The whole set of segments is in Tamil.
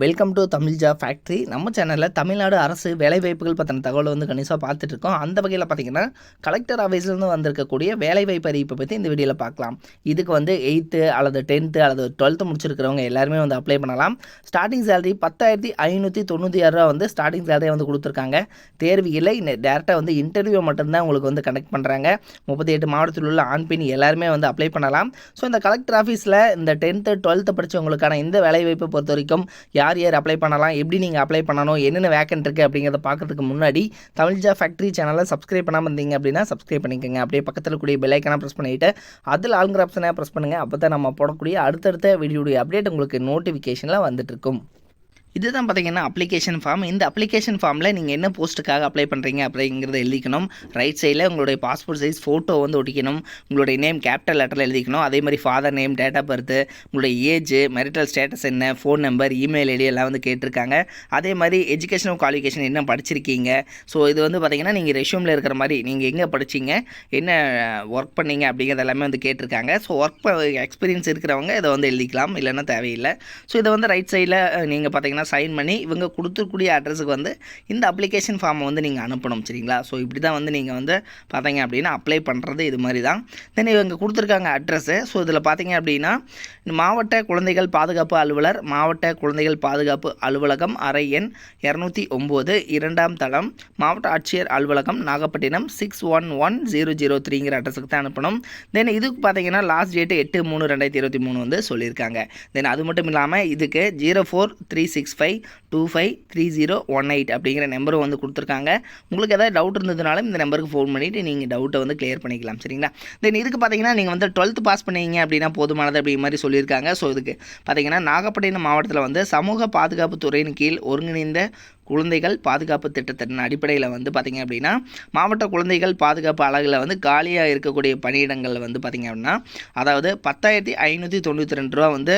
Welcome to Tamil job factory. நம்ம சேனலில் தமிழ்நாடு அரசு வேலைவாய்ப்புகள் பற்றின தகவலை வந்து கணிசாக பார்த்துட்ருக்கோம். அந்த வகையில் பார்த்திங்கன்னா கலெக்டர் ஆஃபீஸ்லேருந்து வந்திருக்கக்கூடிய வேலைவாய்ப்பு அறிவிப்பை பற்றி இந்த வீடியோவில் பார்க்கலாம். இதுக்கு வந்து 8th அல்லது 10th அல்லது 12th முடிச்சிருக்கிறவங்க எல்லாருமே வந்து அப்ளை பண்ணலாம். ஸ்டார்டிங் சேலரி 10,596 வந்து ஸ்டார்டிங் சேலரியை வந்து கொடுத்துருக்காங்க. தேர்வு இல்லை, டேரெக்டாக வந்து இன்டர்வியூ மட்டும்தான் உங்களுக்கு வந்து கனெக்ட் பண்ணுறாங்க. 38 மாவட்டத்தில் உள்ள ஆண் பெண் எல்லாருமே வந்து அப்ளை பண்ணலாம். ஸோ இந்த கலெக்டர் ஆஃபீஸில் இந்த 10th 12th படித்தவங்களுக்கான இந்த வேலைவாய்ப்பை பொறுத்த வரைக்கும் யார் அப்ளை பண்ணலாம், எப்படி நீங்கள் அப்ளை பண்ணணும், என்னென்ன வேக்கன்ட் இருக்குது அப்படிங்கிறத பார்க்கறதுக்கு முன்னாடி தமிழ் ஜாப் ஃபேக்ட்ரி சேனலை சப்ஸ்கிரைப் பண்ணாமல் இருந்தீங்க அப்படின்னா சப்ஸ்கிரைப் பண்ணிக்கோங்க. அப்படியே பக்கத்தில் கூடிய பெல் ஐக்கானை ப்ரெஸ் பண்ணிவிட்டு அதில் ஆளுங்கிற ஆப்ஷனை ப்ரெஸ் பண்ணுங்கள். அப்போ தான் நம்ம போடக்கூடிய அடுத்தடுத்த வீடியோடைய அப்டேட் உங்களுக்கு நோட்டிஃபிகேஷனில் வந்துட்டுருக்கும். இதுதான் பார்த்தீங்கன்னா அப்ளிகேஷன் ஃபார்ம். இந்த அப்ளிகேஷன் ஃபார்மில் நீங்கள் என்ன போஸ்ட்டுக்காக அப்ளை பண்ணுறீங்க அப்படிங்கிறத எழுதிக்கணும். ரைட் சைடில் உங்களுடைய பாஸ்போர்ட் சைஸ் ஃபோட்டோ வந்து ஒட்டிக்கணும். உங்களுடைய நேம் கேபிட்டல் லெட்டரில் எழுதிக்கணும். அதே மாதிரி father name, date of birth, உங்களுடைய ஏஜ், மெரிட்டல் ஸ்டேட்டஸ் என்ன, ஃபோன் நம்பர், இமெயில் ஐடி எல்லாம் வந்து கேட்டிருக்காங்க. அதே மாதிரி எஜுகேஷனல் குவாலிஃபிகேஷன் என்ன படிச்சிருக்கீங்க. ஸோ இது வந்து பார்த்திங்கன்னா நீங்கள் ரெஷ்யூமில் இருக்கிற மாதிரி நீங்கள் எங்கே படிச்சிங்க, என்ன ஒர்க் பண்ணீங்க அப்படிங்கிறது எல்லாமே வந்து கேட்டிருக்காங்க. ஸோ ஒர்க் எக்ஸ்பீரியன்ஸ் இருக்கிறவங்க இதை வந்து எழுதிக்கலாம், இல்லைன்னா தேவையில்லை. ஸோ இதை வந்து ரைட் சைடில் நீங்கள் பார்த்தீங்கன்னா சைன் பண்ணி இவங்க கொடுத்துக்கூடிய அட்ரஸுக்கு வந்து இந்த அப்ளிகேஷன் ஃபார்மை வந்து நீங்கள் அனுப்பணும். சரிங்களா? ஸோ இப்படி தான் வந்து நீங்கள் வந்து பார்த்தீங்க அப்படின்னா அப்ளை பண்ணுறது இது மாதிரி தான். தென் இவங்க கொடுத்துருக்காங்க அட்ரஸு. ஸோ இதில் பார்த்தீங்க அப்படின்னா மாவட்ட குழந்தைகள் பாதுகாப்பு அலுவலர், மாவட்ட குழந்தைகள் பாதுகாப்பு அலுவலகம், அறை எண் 209, 2ஆம் தளம், மாவட்ட ஆட்சியர் அலுவலகம், நாகப்பட்டினம் 611003ங்கிற அட்ரஸுக்கு தான் அனுப்பணும். தென் இதுக்கு பார்த்தீங்கன்னா லாஸ்ட் டேட்டு 8/3/2023 வந்து சொல்லியிருக்காங்க. தென் அது மட்டும் இல்லாமல் இதுக்கு 043652533018 அப்படிங்கிற நம்பரும் வந்து கொடுத்துருக்காங்க. உங்களுக்கு எதாவது டவுட் இருந்ததுனாலும் இந்த நம்பருக்கு ஃபோன் பண்ணிவிட்டு நீங்கள் டவுட்டை வந்து கிளியர் பண்ணிக்கலாம். சரிங்களா? தென் இதுக்கு பார்த்தீங்கன்னா நீங்கள் வந்து 12th பாஸ் பண்ணீங்க அப்படின்னா போதுமானது அப்படி மாதிரி சொல்லியிருக்காங்க. ஸோ இதுக்கு பார்த்தீங்கன்னா நாகப்பட்டினம் மாவட்டத்தில் வந்து சமூக பாதுகாப்பு துறையின் கீழ் ஒருங்கிணைந்த குழந்தைகள் பாதுகாப்பு திட்டத்தின் அடிப்படையில் வந்து பார்த்திங்க அப்படின்னா மாவட்ட குழந்தைகள் பாதுகாப்பு அலகில் வந்து காலியாக இருக்கக்கூடிய பணியிடங்களில் வந்து பார்த்திங்க அப்படின்னா அதாவது 10,592 ரூபா வந்து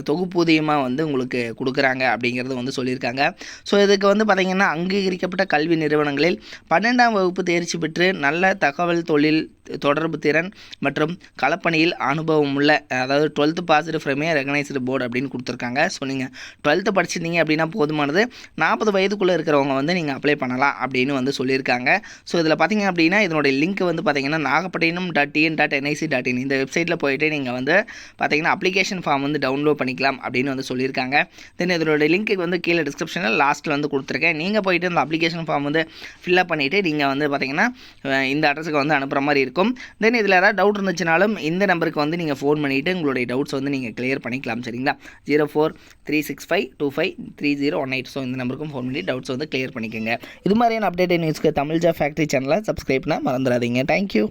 தொகுப்பூதியமாக வந்து உங்களுக்கு கொடுக்குறாங்க அப்படிங்கிறது வந்து சொல்லியிருக்காங்க. ஸோ இதுக்கு வந்து பார்த்திங்கன்னா அங்கீகரிக்கப்பட்ட கல்வி நிறுவனங்களில் 12ஆம் வகுப்பு தேர்ச்சி பெற்று நல்ல தகவல் தொழில் தொடர்பு திறன் மற்றும் களப்பணியில் அனுபவம் உள்ள, அதாவது 12th passed from A recognised board அப்படின்னு கொடுத்துருக்காங்க. ஸோ நீங்கள் 12th படிச்சிருந்தீங்க அப்படின்னா போதுமானது. 40 வயதுக்குள்ளே இருக்கிறவங்க வந்து நீங்கள் அப்ளை பண்ணலாம் அப்படின்னு வந்து சொல்லியிருக்காங்க. ஸோ இதில் பார்த்தீங்க அப்படின்னா இதனுடைய லிங்க் வந்து பார்த்தீங்கன்னா நாகப்பட்டினம்.tn.nic.in இந்த வெப்சைட்டில் போயிட்டு நீங்கள் வந்து பார்த்தீங்கன்னா அப்ளிகேஷன் ஃபார்ம் வந்து டவுன்லோட் பண்ணிக்கலாம் அப்படின்னு வந்து சொல்லியிருக்காங்க. தென் இதனுடைய லிங்க்கு வந்து கீழே டிஸ்கிரிப்ஷனில் லாஸ்ட்டில் வந்து கொடுத்துருக்கேன். நீங்கள் போயிட்டு இந்த அப்ளிகேஷன் ஃபார்ம் வந்து ஃபில்அப் பண்ணிவிட்டு நீங்கள் வந்து பார்த்தீங்கன்னா இந்த அட்ரஸுக்கு வந்து அனுப்புகிற மாதிரி இருக்கும். தென் இதில் ஏதாவது டவுட் இருந்துச்சுனாலும் இந்த நம்பருக்கு வந்து நீங்கள் ஃபோன் பண்ணிவிட்டு உங்களுடைய டவுட்ஸ் வந்து நீங்கள் கிளியர் பண்ணிக்கலாம். சரிங்களா? 043652533018. ஸோ இந்த நம்பருக்கும் ஃபோன் பண்ணி டவுட்ஸ் வந்து கிளியர் பண்ணிக்கோங்க. இது மாதிரியான அப்டேட் நியூஸ்க்கு தமிழ் ஜாப் ஃபேக்ட்ரி சேனலை சப்ஸ்கிரைப் பண்ண மறந்துடாதீங்க. தேங்க்யூ.